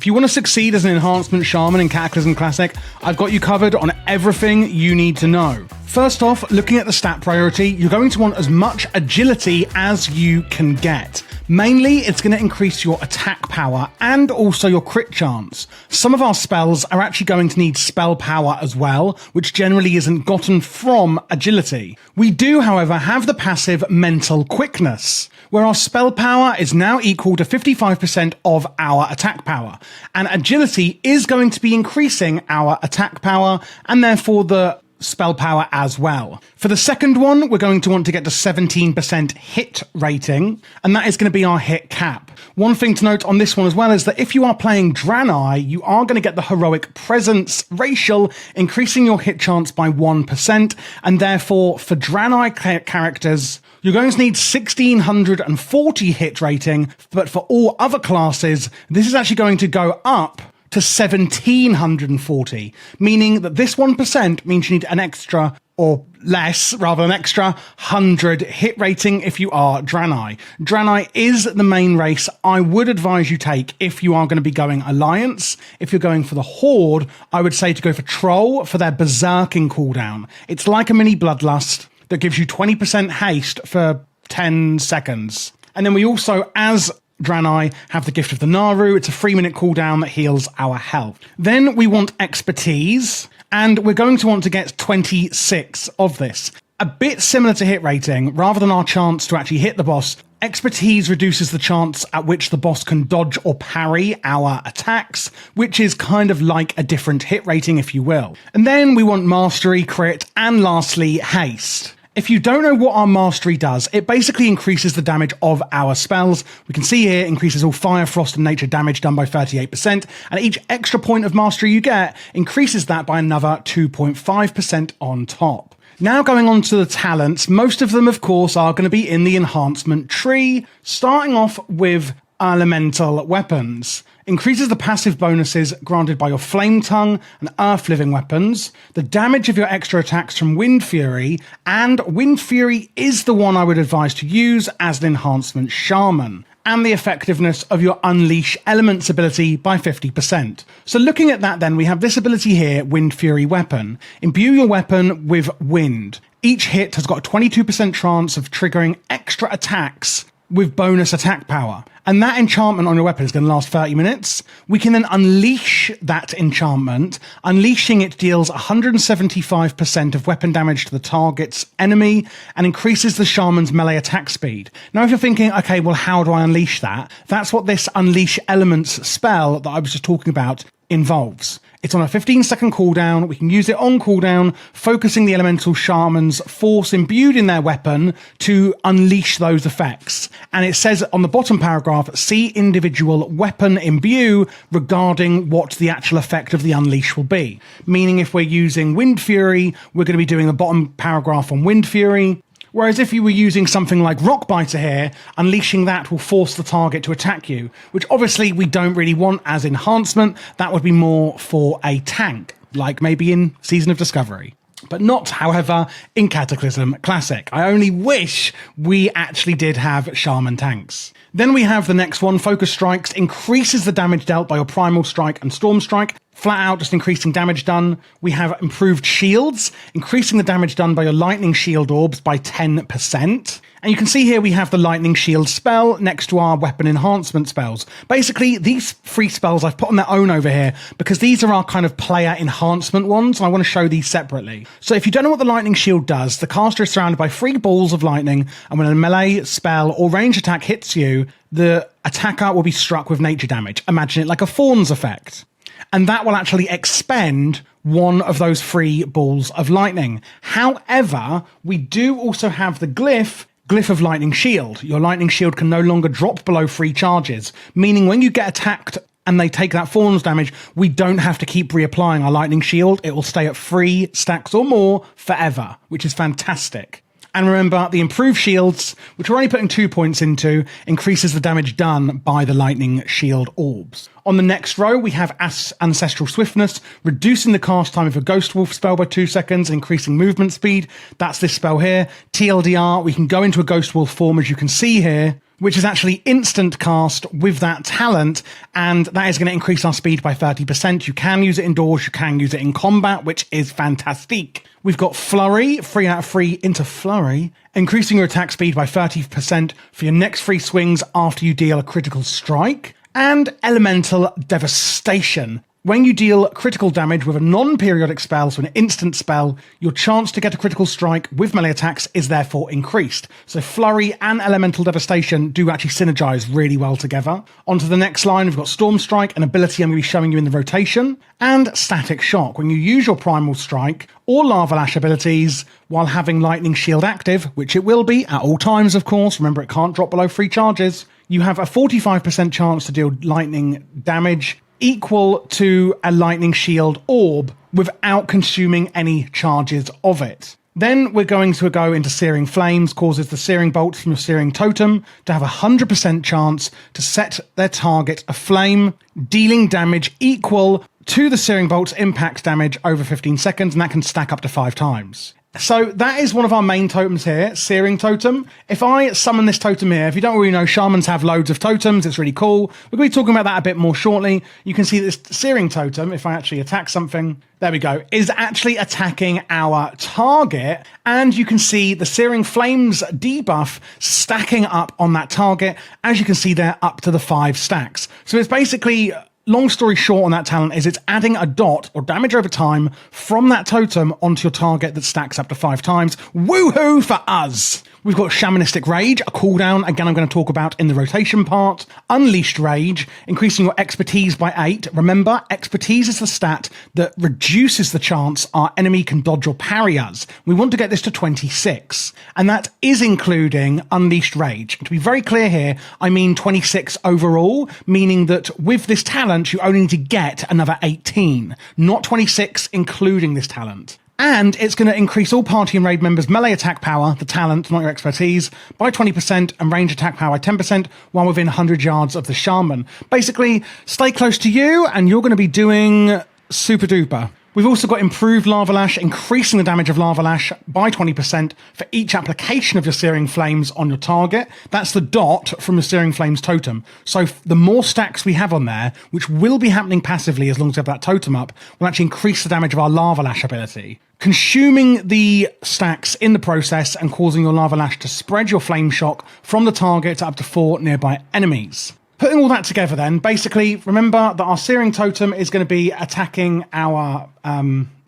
If you want to succeed as an Enhancement Shaman in Cataclysm Classic, I've got you covered on everything you need to know. First off, looking at the stat priority, you're going to want as much agility as you can get. Mainly, it's going to increase your attack power and also your crit chance. Some of our spells are actually going to need spell power as well, which generally isn't gotten from agility. We do, however, have the passive Mental Quickness, where our spell power is now equal to 55% of our attack power, and agility is going to be increasing our attack power and therefore the spell power as well. For the second one, we're going to want to get to 17% hit rating, and that is going to be our hit cap. One thing to note on this one as well is that if you are playing Draenei, you are going to get the Heroic Presence racial, increasing your hit chance by 1%, and therefore for Draenei characters, you're going to need 1640 hit rating, but for all other classes, this is actually going to go up to 1740, meaning that this 1% means you need an extra, or less, rather an extra 100 hit rating if you are Draenei. Draenei is the main race I would advise you take if you are going to be going Alliance. If you're going for the Horde, I would say to go for Troll for their Berserking cooldown. It's like a mini Bloodlust that gives you 20% haste for 10 seconds. And then we also, as Draenei, have the Gift of the Naru. It's a 3-minute cooldown that heals our health. Then we want Expertise, and we're going to want to get 26 of this. A bit similar to hit rating, rather than our chance to actually hit the boss, Expertise reduces the chance at which the boss can dodge or parry our attacks, which is kind of like a different hit rating, if you will. And then we want Mastery, Crit, and lastly, Haste. If you don't know what our Mastery does, it basically increases the damage of our spells. We can see here, increases all Fire, Frost, and Nature damage done by 38%, and each extra point of Mastery you get increases that by another 2.5% on top. Now going on to the talents, most of them, of course, are going to be in the enhancement tree, starting off with elemental weapons. Increases the passive bonuses granted by your Flame Tongue and Earth Living weapons, the damage of your extra attacks from Wind Fury, and Wind Fury is the one I would advise to use as an Enhancement Shaman, and the effectiveness of your Unleash Elements ability by 50%. So looking at that then, we have this ability here, Wind Fury Weapon. Imbue your weapon with wind. Each hit has got a 22% chance of triggering extra attacks with bonus attack power. And that enchantment on your weapon is going to last 30 minutes. We can then unleash that enchantment. Unleashing it deals 175% of weapon damage to the target's enemy and increases the shaman's melee attack speed. Now, if you're thinking, okay, well, how do I unleash that? That's what this Unleash Elements spell that I was just talking about involves. It's on a 15-second cooldown. We can use it on cooldown, focusing the elemental shaman's force imbued in their weapon to unleash those effects. And it says on the bottom paragraph, see individual weapon imbue regarding what the actual effect of the unleash will be. Meaning if we're using Wind Fury, we're going to be doing the bottom paragraph on Wind Fury. Whereas if you were using something like Rockbiter here, unleashing that will force the target to attack you, which obviously we don't really want as enhancement. That would be more for a tank, like maybe in Season of Discovery. But not, however, in Cataclysm Classic. I only wish we actually did have Shaman tanks. Then we have the next one, Focus Strikes, increases the damage dealt by your Primal Strike and Storm Strike, flat out just increasing damage done. We have Improved Shields, increasing the damage done by your Lightning Shield orbs by 10%. And you can see here we have the Lightning Shield spell next to our weapon enhancement spells. Basically, these three spells I've put on their own over here because these are our kind of player enhancement ones, and I want to show these separately. So if you don't know what the Lightning Shield does, the caster is surrounded by 3 balls of lightning, and when a melee spell or range attack hits you, the attacker will be struck with nature damage. Imagine it like a Thorns effect. And that will actually expend one of those 3 balls of lightning. However, we do also have the Glyph of Lightning Shield. Your Lightning Shield can no longer drop below 3 charges, meaning when you get attacked and they take that Thorns damage, we don't have to keep reapplying our Lightning Shield. It will stay at 3 stacks or more forever, which is fantastic. And remember, the Improved Shields, which we're only putting 2 points into, increases the damage done by the Lightning Shield orbs. On the next row, we have Ancestral Swiftness, reducing the cast time of a Ghost Wolf spell by 2 seconds, increasing movement speed. That's this spell here. TLDR, we can go into a Ghost Wolf form, as you can see here, which is actually instant cast with that talent, and that is going to increase our speed by 30%. You can use it indoors, you can use it in combat, which is fantastic. We've got Flurry, 3 out of 3 into Flurry, increasing your attack speed by 30% for your next 3 swings after you deal a critical strike. And Elemental Devastation. When you deal critical damage with a non-periodic spell, so an instant spell, your chance to get a critical strike with melee attacks is therefore increased. So Flurry and Elemental Devastation do actually synergize really well together. On to the next line, we've got Storm Strike, an ability I'm going to be showing you in the rotation, and Static Shock. When you use your Primal Strike or Lava Lash abilities while having Lightning Shield active, which it will be at all times, of course, remember it can't drop below 3 charges, you have a 45% chance to deal lightning damage equal to a lightning shield orb without consuming any charges of it. Then we're going to go into Searing Flames, causes the Searing Bolts from your Searing Totem to have a 100% chance to set their target aflame, dealing damage equal to the Searing Bolt's impact damage over 15 seconds, and that can stack up to 5 times. So that is one of our main totems here, Searing Totem. If I summon this totem here, if you don't already know, shamans have loads of totems, it's really cool. We're going to be talking about that a bit more shortly. You can see this Searing Totem, if I actually attack something, there we go, is actually attacking our target, and you can see the Searing Flames debuff stacking up on that target. As you can see there, up to the 5 stacks. So it's basically... long story short on that talent is it's adding a dot or damage over time from that totem onto your target that stacks up to 5 times. Woohoo for us! We've got Shamanistic Rage, a cooldown, again I'm going to talk about in the rotation part. Unleashed Rage, increasing your expertise by 8. Remember, expertise is the stat that reduces the chance our enemy can dodge or parry us. We want to get this to 26, and that is including Unleashed Rage. To be very clear here, I mean 26 overall, meaning that with this talent you only need to get another 18, not 26 including this talent. And it's going to increase all party and raid members' melee attack power, the talent, not your expertise, by 20% and range attack power by 10% while within 100 yards of the shaman. Basically, stay close to you and you're going to be doing super duper. We've also got Improved Lava Lash, increasing the damage of Lava Lash by 20% for each application of your Searing Flames on your target. That's the dot from the Searing Flames totem. So the more stacks we have on there, which will be happening passively as long as we have that totem up, will actually increase the damage of our Lava Lash ability, consuming the stacks in the process and causing your Lava Lash to spread your Flame Shock from the target to up to 4 nearby enemies. Putting all that together then, basically, remember that our Searing Totem is going to be attacking our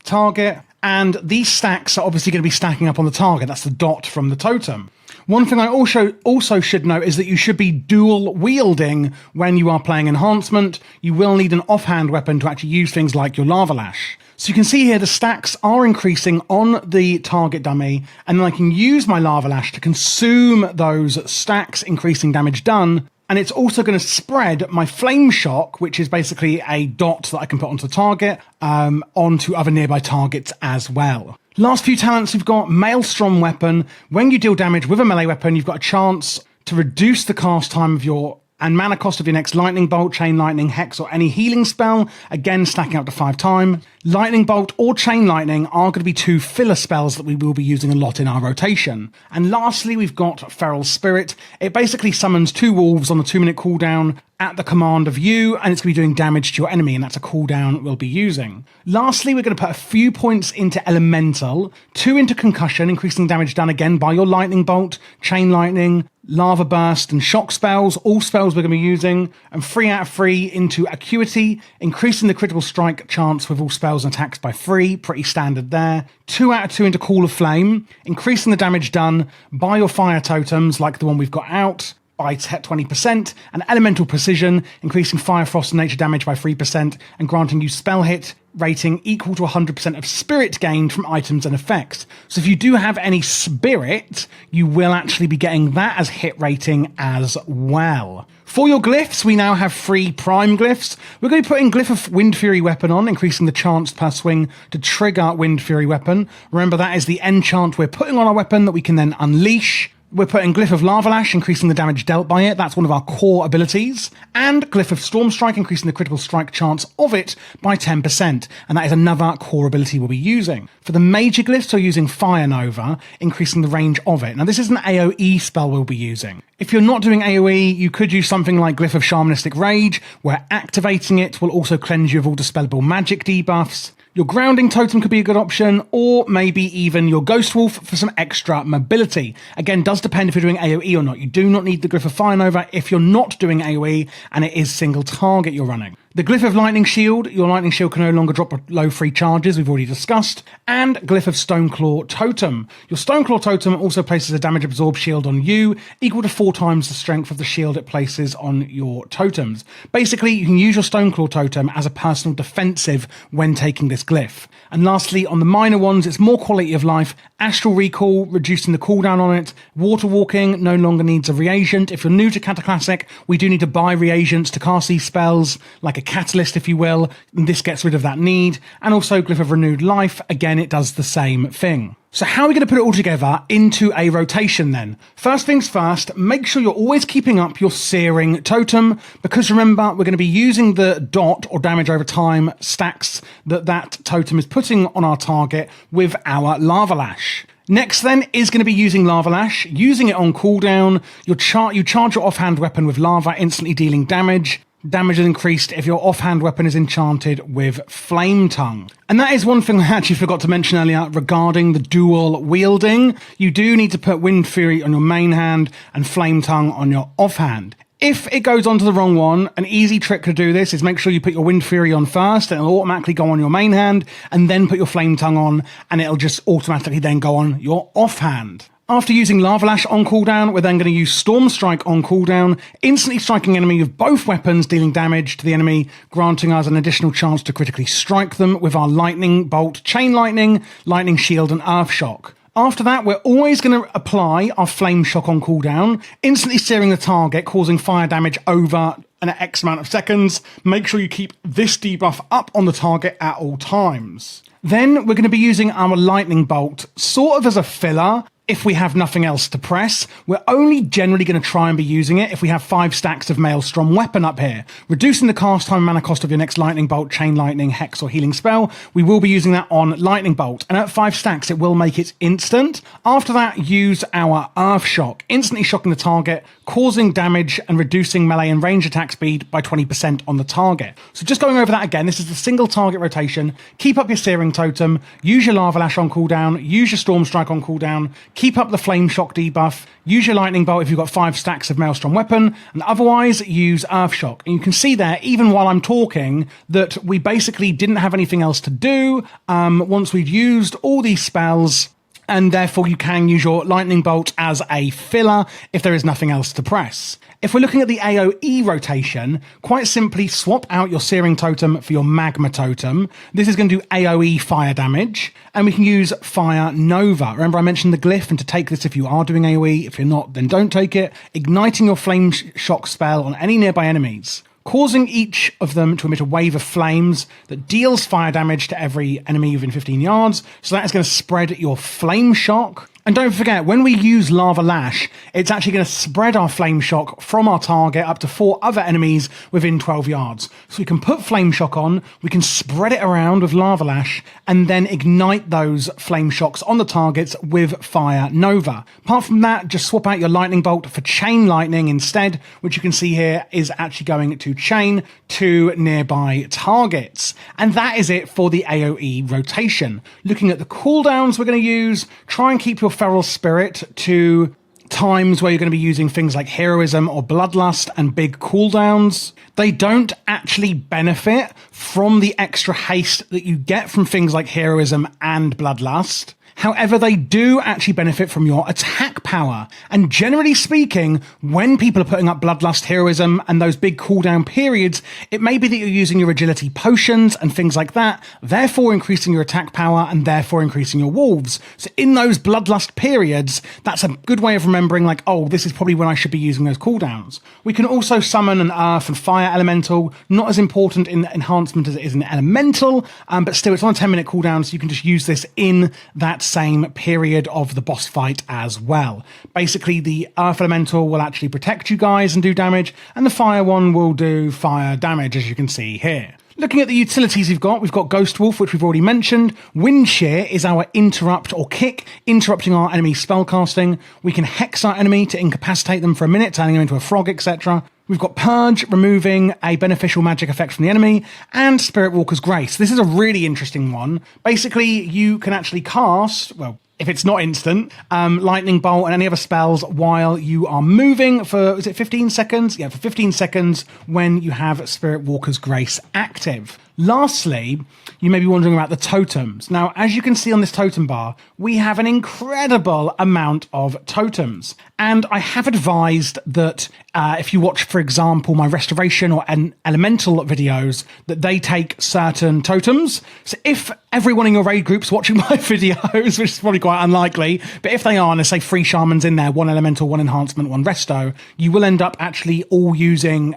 target, and these stacks are obviously going to be stacking up on the target. That's the dot from the totem. One thing I also should note is that you should be dual wielding when you are playing Enhancement. You will need an offhand weapon to actually use things like your Lava Lash. So you can see here the stacks are increasing on the target dummy, and then I can use my Lava Lash to consume those stacks, increasing damage done. And it's also going to spread my Flame Shock, which is basically a dot that I can put onto the target, onto other nearby targets as well. Last few talents, we've got Maelstrom Weapon. When you deal damage with a melee weapon, you've got a chance to reduce the cast time of your and mana cost of your next Lightning Bolt, Chain Lightning, Hex, or any healing spell, again stacking up to 5 times. Lightning Bolt or Chain Lightning are going to be 2 filler spells that we will be using a lot in our rotation. And lastly, we've got Feral Spirit. It basically summons 2 wolves on a 2-minute cooldown at the command of you, and it's going to be doing damage to your enemy, and that's a cooldown we'll be using. Lastly, we're going to put a few points into Elemental, 2 into Concussion, increasing damage done again by your Lightning Bolt, Chain Lightning, Lava Burst, and Shock spells, all spells we're going to be using, and 3 out of 3 into Acuity, increasing the critical strike chance with all spells and attacks by 3, pretty standard there. 2 out of 2 into Call of Flame, increasing the damage done by your fire totems, like the one we've got out, by 20%, and Elemental Precision, increasing Fire, Frost, and Nature damage by 3%, and granting you spell hit rating equal to 100% of spirit gained from items and effects. So if you do have any spirit, you will actually be getting that as hit rating as well. For your glyphs, we now have 3 prime glyphs. We're going to be putting Glyph of Wind Fury Weapon on, increasing the chance per swing to trigger Wind Fury Weapon. Remember, that is the enchant we're putting on our weapon that we can then unleash. We're putting Glyph of Lava Lash, increasing the damage dealt by it. That's one of our core abilities. And Glyph of Storm Strike, increasing the critical strike chance of it by 10%. And that is another core ability we'll be using. For the major glyphs, we're using Fire Nova, increasing the range of it. Now, this is an AoE spell we'll be using. If you're not doing AoE, you could use something like Glyph of Shamanistic Rage, where activating it will also cleanse you of all dispellable magic debuffs. Your grounding totem could be a good option, or maybe even your Ghost Wolf for some extra mobility. Again, does depend if you're doing AoE or not. You do not need the Glyph of Fire Nova if you're not doing AoE and it is single target you're running. The Glyph of Lightning Shield, your Lightning Shield can no longer drop below 3 charges, we've already discussed. And Glyph of Stoneclaw Totem. Your Stoneclaw Totem also places a damage absorb shield on you, equal to 4 times the strength of the shield it places on your totems. Basically, you can use your Stoneclaw Totem as a personal defensive when taking this glyph. And lastly, on the minor ones, it's more quality of life. Astral Recall, reducing the cooldown on it. Water Walking no longer needs a reagent. If you're new to Cataclysm, we do need to buy reagents to cast these spells, like a catalyst, if you will. And this gets rid of that need. And also Glyph of Renewed Life. Again, it does the same thing. So how are we going to put it all together into a rotation then? First things first, make sure you're always keeping up your Searing Totem, because remember, we're going to be using the dot or damage over time stacks that totem is putting on our target with our Lava Lash. Next then is going to be using Lava Lash, using it on cooldown. You charge your offhand weapon with lava, instantly dealing damage. Damage is increased if your offhand weapon is enchanted with Flame Tongue. And that is one thing I actually forgot to mention earlier regarding the dual wielding. You do need to put Wind Fury on your main hand and Flame Tongue on your offhand. If it goes onto the wrong one, an easy trick to do this is make sure you put your Wind Fury on first, and it'll automatically go on your main hand, and then put your Flame Tongue on, and it'll just automatically then go on your offhand. After using Lava Lash on cooldown, we're then going to use Storm Strike on cooldown, instantly striking enemy with both weapons, dealing damage to the enemy, granting us an additional chance to critically strike them with our Lightning Bolt, Chain Lightning, Lightning Shield, and Earth Shock. After that, we're always going to apply our Flame Shock on cooldown, instantly searing the target, causing fire damage over an X amount of seconds. Make sure you keep this debuff up on the target at all times. Then we're going to be using our Lightning Bolt sort of as a filler. If we have nothing else to press, we're only generally going to try and be using it if we have 5 stacks of Maelstrom Weapon up here. Reducing the cast time and mana cost of your next Lightning Bolt, Chain Lightning, Hex or Healing spell, we will be using that on Lightning Bolt. And at 5 stacks, it will make it instant. After that, use our Earth Shock, instantly shocking the target, causing damage and reducing melee and range attack speed by 20% on the target. So just going over that again, this is the single target rotation. Keep up your Searing Totem, use your Lava Lash on cooldown, use your Storm Strike on cooldown, keep up the Flame Shock debuff, use your Lightning Bolt if you've got 5 stacks of Maelstrom Weapon, and otherwise use Earth Shock. And you can see there, even while I'm talking, that we basically didn't have anything else to do once we've used all these spells, and therefore you can use your Lightning Bolt as a filler if there is nothing else to press. If we're looking at the AoE rotation, quite simply swap out your Searing Totem for your Magma Totem. This is going to do AoE fire damage, and we can use Fire Nova. Remember I mentioned the Glyph, and to take this if you are doing AoE, if you're not, then don't take it. Igniting your Flame Shock spell on any nearby enemies, causing each of them to emit a wave of flames that deals fire damage to every enemy within 15 yards. So that is going to spread your Flame Shock. And don't forget, when we use Lava Lash, it's actually going to spread our Flame Shock from our target up to 4 other enemies within 12 yards. So we can put Flame Shock on, we can spread it around with Lava Lash, and then ignite those Flame Shocks on the targets with Fire Nova. Apart from that, just swap out your Lightning Bolt for Chain Lightning instead, which you can see here is actually going to chain to nearby targets. And that is it for the AoE rotation. Looking at the cooldowns we're going to use, try and keep your Feral Spirit to times where you're going to be using things like Heroism or Bloodlust and big cooldowns. They don't actually benefit from the extra haste that you get from things like Heroism and Bloodlust. However, they do actually benefit from your attack power. And generally speaking, when people are putting up Bloodlust, Heroism, and those big cooldown periods, it may be that you're using your agility potions and things like that, therefore increasing your attack power and therefore increasing your wolves. So in those Bloodlust periods, that's a good way of remembering, like, oh, this is probably when I should be using those cooldowns. We can also summon an Earth and Fire Elemental, not as important in Enhancement as it is in Elemental, but still it's on a 10-minute cooldown, so you can just use this in that same period of the boss fight as well. Basically, the Earth Elemental will actually protect you guys and do damage, and the Fire one will do fire damage, as you can see here. Looking at the utilities we've got Ghost Wolf, which we've already mentioned. Wind Shear is our interrupt or kick, interrupting our enemy spellcasting. We can hex our enemy to incapacitate them for a minute, turning them into a frog, etc. We've got Purge, removing a beneficial magic effect from the enemy, and Spirit Walker's Grace. This is a really interesting one. Basically, you can actually cast, well, if it's not instant, Lightning Bolt and any other spells while you are moving for, is it 15 seconds? Yeah, for 15 seconds when you have Spirit Walker's Grace active. Lastly, you may be wondering about the totems. Now, as you can see on this totem bar, we have an incredible amount of totems. And I have advised that if you watch, for example, my restoration or elemental videos, that they take certain totems. So if everyone in your raid group's watching my videos, which is probably quite unlikely, but if they are, and there's say 3 shamans in there, 1 elemental, 1 enhancement, 1 resto, you will end up actually all using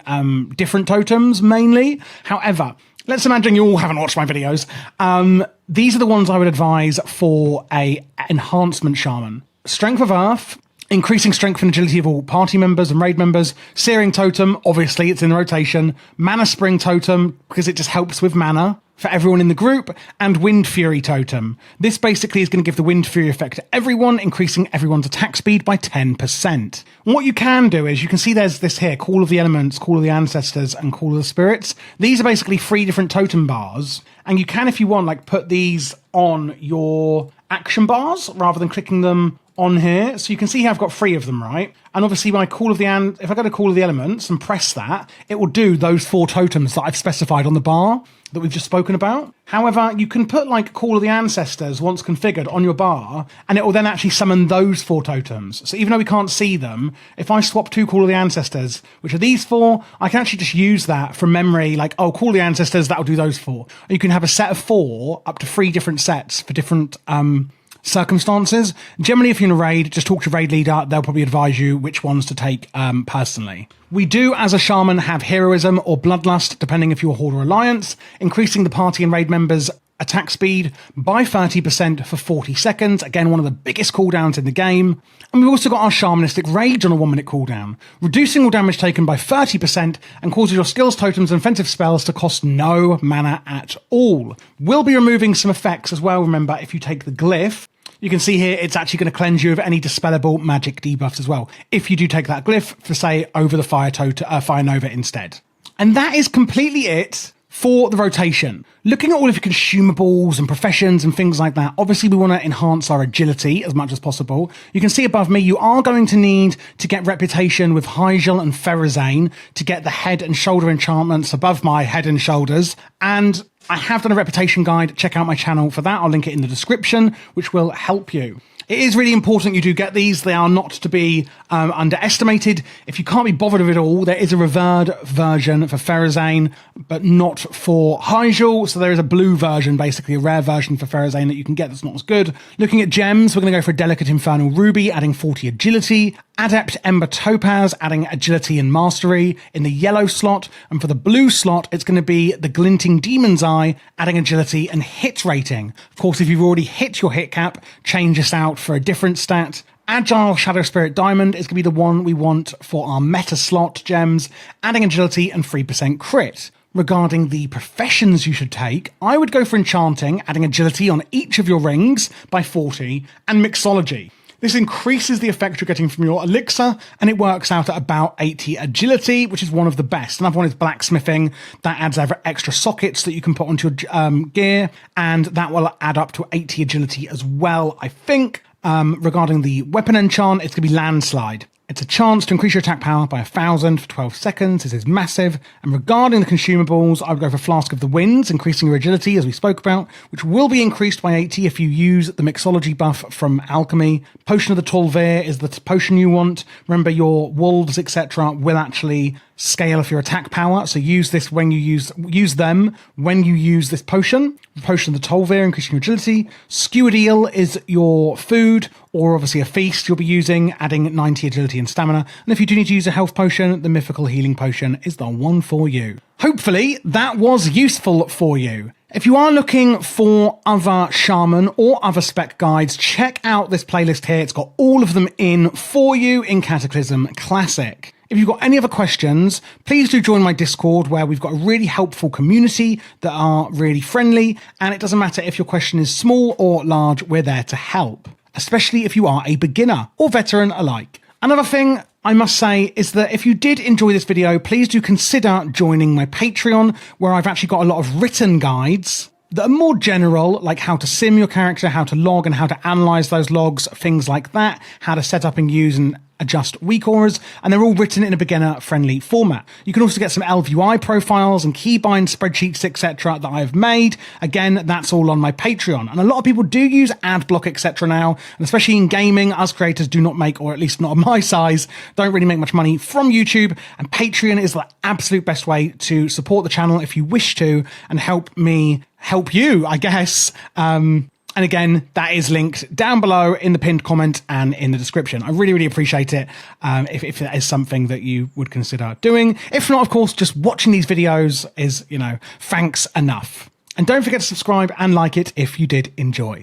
different totems mainly. However, let's imagine you all haven't watched my videos. These are the ones I would advise for a Enhancement Shaman. Strength of Earth, increasing strength and agility of all party members and raid members. Searing Totem, obviously it's in rotation. Mana Spring Totem, because it just helps with mana for everyone in the group. And Wind Fury Totem. This basically is going to give the Wind Fury effect to everyone, increasing everyone's attack speed by 10%. And what you can do is, you can see there's this here, Call of the Elements, Call of the Ancestors, and Call of the Spirits. These are basically 3 different totem bars. And you can, if you want, like put these on your action bars rather than clicking them on here. So you can see here I've got 3 of them, right? And obviously when I if I go to Call of the Elements and press that, it will do those 4 totems that I've specified on the bar that we've just spoken about. However, you can put like Call of the Ancestors once configured on your bar, and it will then actually summon those 4 totems. So even though we can't see them, if I swap 2 Call of the Ancestors, which are these 4, I can actually just use that from memory, like, oh, Call of the Ancestors, that'll do those 4. You can have a set of 4, up to 3 different sets for different circumstances. Generally, if you're in a raid, just talk to your raid leader. They'll probably advise you which ones to take personally. We do, as a shaman, have Heroism or Bloodlust, depending if you're Horde or Alliance, increasing the party and raid members' attack speed by 30% for 40 seconds. Again, one of the biggest cooldowns in the game. And we've also got our Shamanistic Rage on a 1-minute cooldown, reducing all damage taken by 30% and causes your skills, totems, and offensive spells to cost no mana at all. We'll be removing some effects as well. Remember, if you take the Glyph, you can see here it's actually going to cleanse you of any dispellable magic debuffs as well, if you do take that Glyph for, say, over the Fire Nova instead. And that is completely it for the rotation. Looking at all of your consumables and professions and things like that, obviously we want to enhance our agility as much as possible. You can see above me, you are going to need to get Reputation with Hyjal and Pharazane to get the head and shoulder enchantments above my head and shoulders. And I have done a reputation guide. Check out my channel for that. I'll link it in the description, which will help you. It is really important you do get these. They are not to be underestimated. If you can't be bothered with it all, there is a revered version for Pharazane, but not for Hyjal. So there is a blue version, basically a rare version for Pharazane that you can get that's not as good. Looking at gems, we're going to go for a Delicate Infernal Ruby, adding 40 agility. Adept Ember Topaz, adding agility and mastery in the yellow slot. And for the blue slot, it's going to be the Glinting Demon's Eye, adding agility and hit rating. Of course, if you've already hit your hit cap, change this out for a different stat. Agile Shadow Spirit Diamond is going to be the one we want for our meta slot gems, adding agility and 3% crit. Regarding the professions you should take, I would go for Enchanting, adding agility on each of your rings by 40, and Mixology. This increases the effect you're getting from your elixir, and it works out at about 80 agility, which is one of the best. Another one is blacksmithing. That adds extra sockets that you can put onto your gear, and that will add up to 80 agility as well, I think. Regarding the weapon enchant, it's going to be Landslide. It's a chance to increase your attack power by 1,000 for 12 seconds. This is massive. And regarding the consumables, I would go for Flask of the Winds, increasing your agility, as we spoke about, which will be increased by 80 if you use the Mixology buff from Alchemy. Potion of the Tol'vir is the potion you want. Remember, your wolves, etc., will actually scale off your attack power. So use this when you use them when you use this potion. Potion of the Tol'vir, increasing your agility. Skewered Eel is your food, or obviously a feast you'll be using, adding 90 agility and stamina. And if you do need to use a health potion, the Mythical Healing Potion is the one for you. Hopefully that was useful for you. If you are looking for other shaman or other spec guides, check out this playlist here. It's got all of them in for you in Cataclysm Classic. If you've got any other questions, please do join my Discord, where we've got a really helpful community that are really friendly, and it doesn't matter if your question is small or large, we're there to help, especially if you are a beginner or veteran alike. Another thing I must say is that if you did enjoy this video, please do consider joining my Patreon, where I've actually got a lot of written guides that are more general, like how to sim your character, how to log and how to analyze those logs, things like that, how to set up and use and adjust weak auras, and they're all written in a beginner-friendly format. You can also get some LVUI profiles and keybind spreadsheets, etc. that I've made. Again, that's all on my Patreon. And a lot of people do use ad block, etc. now, and especially in gaming, us creators do not make, or at least not on my size, don't really make much money from YouTube, and Patreon is the absolute best way to support the channel if you wish to, and help me help you, I guess. And again, that is linked down below in the pinned comment and in the description. I really, really appreciate it if that is something that you would consider doing. If not, of course, just watching these videos is, thanks enough. And don't forget to subscribe and like it if you did enjoy.